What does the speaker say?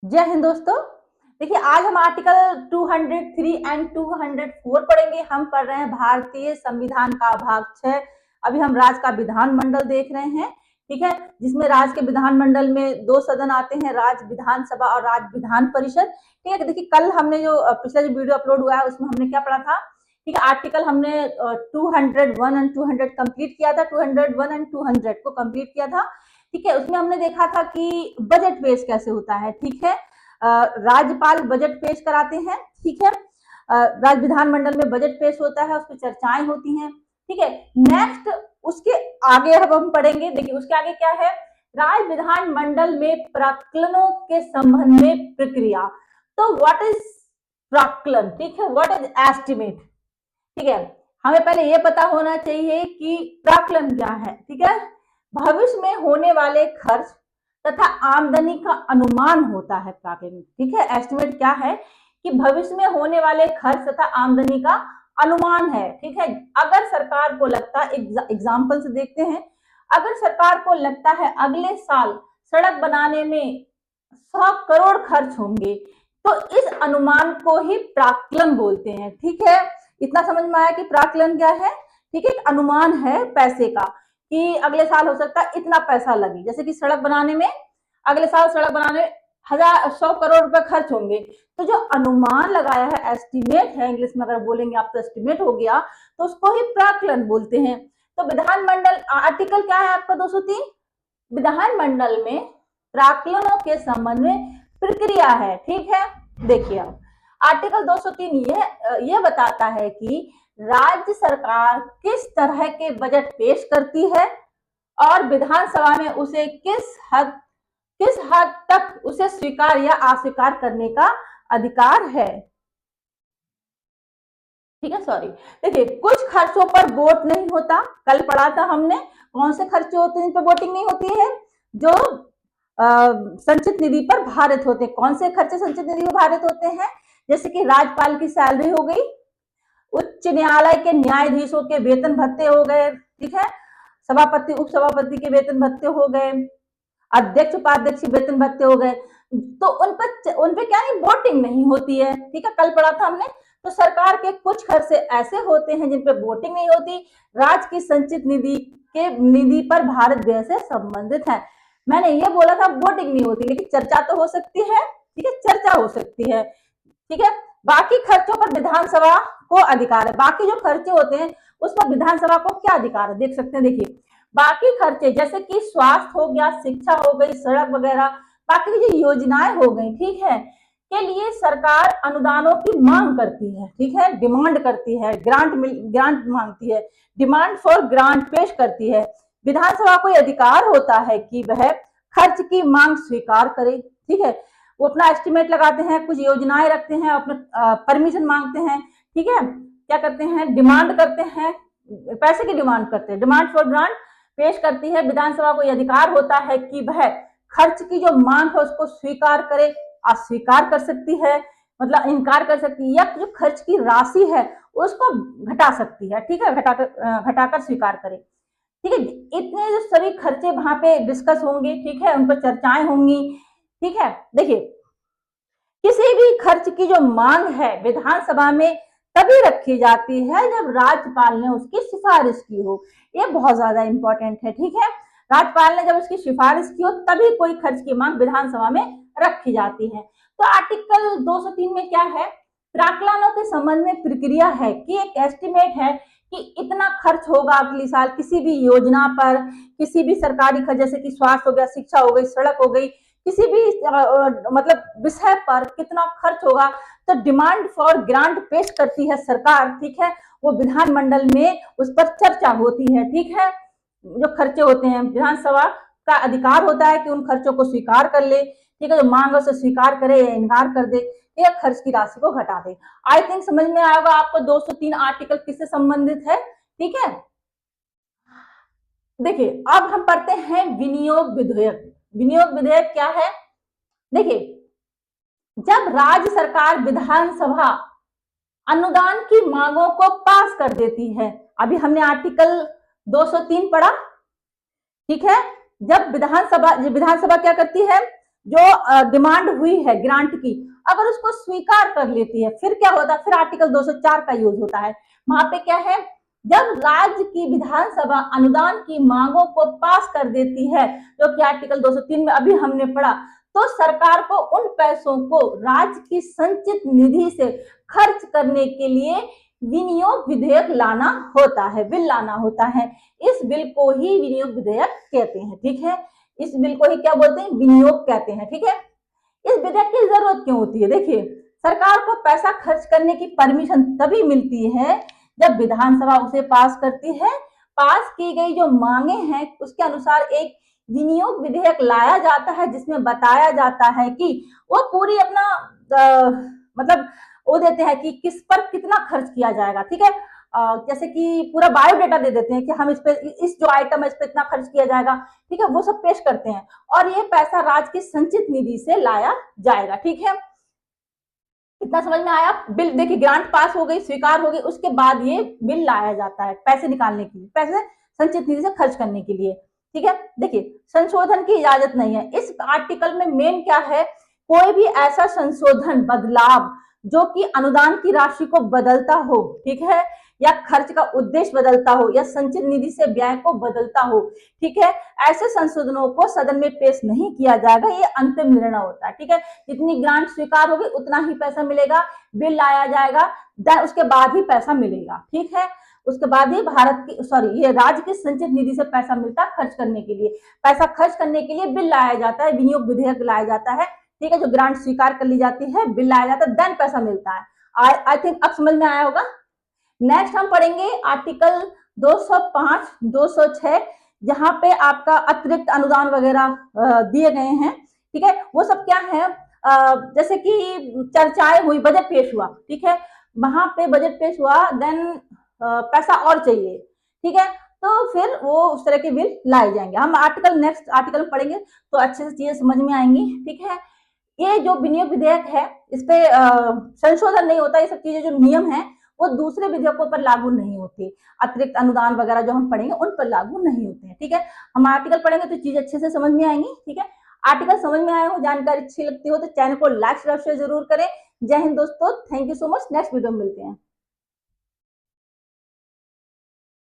जय हिंद दोस्तों। देखिए, आज हम आर्टिकल 203 एंड 204 पढ़ेंगे। हम पढ़ रहे हैं भारतीय संविधान का भाग 6। अभी हम राज्य का विधानमंडल देख रहे हैं, ठीक है, जिसमें राज्य के विधानमंडल में दो सदन आते हैं, राज्य विधानसभा और राज्य विधान परिषद। ठीक है, देखिए कल हमने जो पिछला जो वीडियो अपलोड हुआ है उसमें हमने क्या पढ़ा था। ठीक है, आर्टिकल हमने 201 एंड 200 कंप्लीट किया था, 201 एंड 200 को कंप्लीट किया था। ठीक है, उसमें हमने देखा था कि बजट पेश कैसे होता है। ठीक है, राज्यपाल बजट पेश कराते हैं। ठीक है, राज्य विधानमंडल में बजट पेश होता है, उस पर चर्चाएं होती हैं। ठीक है, नेक्स्ट उसके आगे अब हम पढ़ेंगे। देखिए उसके आगे क्या है, राज्य विधानमंडल में प्राक्कलनों के संबंध में प्रक्रिया। तो व्हाट इज प्राक्कलन, ठीक है, व्हाट इज एस्टिमेट। ठीक है, हमें पहले ये पता होना चाहिए कि प्राक्कलन क्या है। ठीक है, भविष्य में होने वाले खर्च तथा आमदनी का अनुमान होता है प्राक्कलन। ठीक है, एस्टिमेट क्या है कि भविष्य में होने वाले खर्च तथा आमदनी का अनुमान है। ठीक है, अगर सरकार को लगता है, एग्जाम्पल से देखते हैं, अगर सरकार को लगता है अगले साल सड़क बनाने में 100 करोड़ खर्च होंगे, तो इस अनुमान को ही प्राक्कलन बोलते हैं। ठीक है, इतना समझ में आया कि प्राक्कलन क्या है। ठीक है, एक अनुमान है पैसे का कि अगले साल हो सकता है इतना पैसा लगे। जैसे कि सड़क बनाने में अगले साल सड़क बनाने 100 करोड़ रुपए खर्च होंगे, तो जो अनुमान लगाया है, एस्टिमेट है, इंग्लिश में अगर बोलेंगे आप तो एस्टिमेट हो गया, तो उसको ही प्राक्कलन बोलते हैं। तो विधानमंडल आर्टिकल क्या है आपका 203, विधानमंडल में प्राक्कलनों के संबंध में प्रक्रिया है। ठीक है, देखिए अब आर्टिकल 203 ये बताता है कि राज्य सरकार किस तरह के बजट पेश करती है और विधानसभा में उसे किस हद तक उसे स्वीकार या अस्वीकार करने का अधिकार है। ठीक है, सॉरी, देखिए कुछ खर्चों पर वोट नहीं होता। कल पढ़ा था हमने, कौन से खर्चे होते हैं जिन पर वोटिंग नहीं होती है, जो संचित निधि पर भारित होते हैं। कौन से खर्चे संचित निधि पर भारित होते हैं, जैसे कि राज्यपाल की सैलरी हो गई, उच्च न्यायालय के न्यायाधीशों के वेतन भत्ते हो गए। ठीक है, सभापति उप सभापति के वेतन भत्ते हो गए, अध्यक्ष उपाध्यक्ष के वेतन भत्ते हो गए। तो उन पे क्या नहीं, वोटिंग नहीं होती है। ठीक है, कल पढ़ा था हमने। तो सरकार के कुछ खर्चे ऐसे होते हैं जिन पे वोटिंग नहीं होती, राज्य की संचित निधि पर भारत व्यय से संबंधित है। मैंने ये बोला था वोटिंग नहीं होती, लेकिन चर्चा तो हो सकती है। ठीक है, चर्चा हो सकती है। ठीक है, बाकी खर्चों पर विधानसभा को अधिकार है। बाकी जो खर्चे होते हैं उस पर विधानसभा को क्या अधिकार है, देख सकते हैं। देखिए बाकी खर्चे जैसे कि स्वास्थ्य हो गया, शिक्षा हो गई, सड़क वगैरह, बाकी जो योजनाएं हो गई, ठीक है, के लिए सरकार अनुदानों की मांग करती है। ठीक है, डिमांड करती है, ग्रांट मांगती है, डिमांड फॉर ग्रांट पेश करती है। विधानसभा को अधिकार होता है कि वह खर्च की मांग स्वीकार करे। ठीक है, वो अपना एस्टिमेट लगाते हैं, कुछ योजनाएं रखते हैं, अपने परमिशन मांगते हैं। ठीक है, क्या करते हैं, डिमांड करते हैं, पैसे की डिमांड करते हैं, डिमांड फॉर ग्रांट पेश करती है। विधानसभा को यह अधिकार होता है कि वह खर्च की जो मांग है उसको स्वीकार करे, अस्वीकार कर सकती है, मतलब इनकार कर सकती है, या जो खर्च की राशि है उसको घटा सकती है। ठीक है, घटाकर स्वीकार करे। ठीक है, इतने जो सभी खर्चे वहां पे डिस्कस होंगे, ठीक है, उन पर चर्चाएं होंगी। ठीक है, देखिए किसी भी खर्च की जो मांग है विधानसभा में तभी रखी जाती है जब राज्यपाल ने उसकी सिफारिश की हो। ये बहुत ज्यादा इंपॉर्टेंट है। ठीक है, राज्यपाल ने जब उसकी सिफारिश की हो तभी कोई खर्च की मांग विधानसभा में रखी जाती है। तो आर्टिकल 203 में क्या है, प्राक्कलनों के संबंध में प्रक्रिया है कि एक एस्टिमेट है कि इतना खर्च होगा अगले साल किसी भी योजना पर, किसी भी सरकारी खर्च, जैसे कि स्वास्थ्य हो गया, शिक्षा हो गई, सड़क हो गई, किसी भी मतलब विषय पर कितना खर्च होगा। तो डिमांड फॉर ग्रांट पेश करती है सरकार। ठीक है, वो विधानमंडल में उस पर चर्चा होती है। ठीक है, जो खर्चे होते हैं विधानसभा का अधिकार होता है कि उन खर्चों को स्वीकार कर ले। ठीक है, जो मांग उसे स्वीकार करे या इनकार कर दे, या खर्च की राशि को घटा दे। आई थिंक समझ में आएगा आपको 203 आर्टिकल किससे संबंधित है। ठीक है, देखिए अब हम पढ़ते हैं विनियोग विधेयक। विनियोग विधेयक क्या है, देखिए जब राज्य सरकार विधानसभा अनुदान की मांगों को पास कर देती है, अभी हमने आर्टिकल 203 पढ़ा। ठीक है, जब विधानसभा क्या करती है, जो डिमांड हुई है ग्रांट की, अगर उसको स्वीकार कर लेती है, फिर क्या होता है, फिर आर्टिकल 204 का यूज होता है। वहां पे क्या है, जब राज्य की विधानसभा अनुदान की मांगों को पास कर देती है, जो कि आर्टिकल 203 में अभी हमने पढ़ा, तो सरकार को उन पैसों को राज्य की संचित निधि से खर्च करने के लिए विनियोग विधेयक लाना होता है, बिल लाना होता है। इस बिल को ही विनियोग विधेयक कहते हैं, ठीक है। इस बिल को ही क्या बोलते हैं, विनियोग कहते हैं, ठीक है। इस विधेयक की जरूरत क्यों होती है, देखिए, सरकार को पैसा खर्च करने की परमिशन तभी मिलती है जब विधानसभा उसे पास करती है। पास की गई जो मांगे हैं उसके अनुसार एक विनियोग विधेयक लाया जाता है, जिसमें बताया जाता है कि वो पूरी अपना मतलब वो देते हैं कि किस पर कितना खर्च किया जाएगा, ठीक है। जैसे कि पूरा बायोडेटा दे देते हैं कि हम इस पे, इस जो आइटम है इस पे इतना खर्च किया जाएगा, ठीक है, वो सब पेश करते हैं, और ये पैसा राज्य की संचित निधि से लाया जाएगा, ठीक है। इतना समझ में आया। बिल देखिए, ग्रांट पास हो गई, स्वीकार हो गई, उसके बाद ये बिल लाया जाता है पैसे निकालने के लिए, पैसे संचित निधि से खर्च करने के लिए, ठीक है। देखिए, संशोधन की इजाजत नहीं है। इस आर्टिकल में मेन क्या है, कोई भी ऐसा संशोधन, बदलाव जो कि अनुदान की राशि को बदलता हो, ठीक है, या खर्च का उद्देश्य बदलता हो, या संचित निधि से व्यय को बदलता हो, ठीक है, ऐसे संशोधनों को सदन में पेश नहीं किया जाएगा। ये अंतिम निर्णय होता है, ठीक है। जितनी ग्रांट स्वीकार होगी उतना ही पैसा मिलेगा, बिल लाया जाएगा, देन उसके बाद ही पैसा मिलेगा, ठीक है। उसके बाद ही भारत की ये राज्य की संचित निधि से पैसा मिलता है खर्च करने के लिए। पैसा खर्च करने के लिए बिल लाया जाता है, विनियोग विधेयक लाया जाता है, ठीक है। जो ग्रांट स्वीकार कर ली जाती है, बिल लाया जाता है, देन पैसा मिलता है। आई थिंक अब समझ में आया होगा। नेक्स्ट हम पढ़ेंगे आर्टिकल 205, 206, जहां पे आपका अतिरिक्त अनुदान वगैरह दिए गए हैं, ठीक है। वो सब क्या है, जैसे कि चर्चाएं हुई, बजट पेश हुआ, ठीक है, वहां पे बजट पेश हुआ, देन पैसा और चाहिए, ठीक है, तो फिर वो उस तरह के बिल लाए जाएंगे। हम आर्टिकल नेक्स्ट आर्टिकल में पढ़ेंगे तो अच्छे से चीजें समझ में आएंगी, ठीक है। ये जो विनियोग विधेयक है, इस पे संशोधन नहीं होता, ये सब चीजें जो नियम है वो दूसरे विधेयकों पर लागू नहीं होती। अतिरिक्त अनुदान वगैरह जो हम पढ़ेंगे उन पर लागू नहीं होते हैं, ठीक है। हम आर्टिकल पढ़ेंगे तो चीज अच्छे से समझ में आएंगी, ठीक है। आर्टिकल समझ में आया हो, जानकारी अच्छी लगती हो तो चैनल को लाइक शेयर जरूर करें। जय हिंद दोस्तों, thank you so much. Next video में मिलते हैं।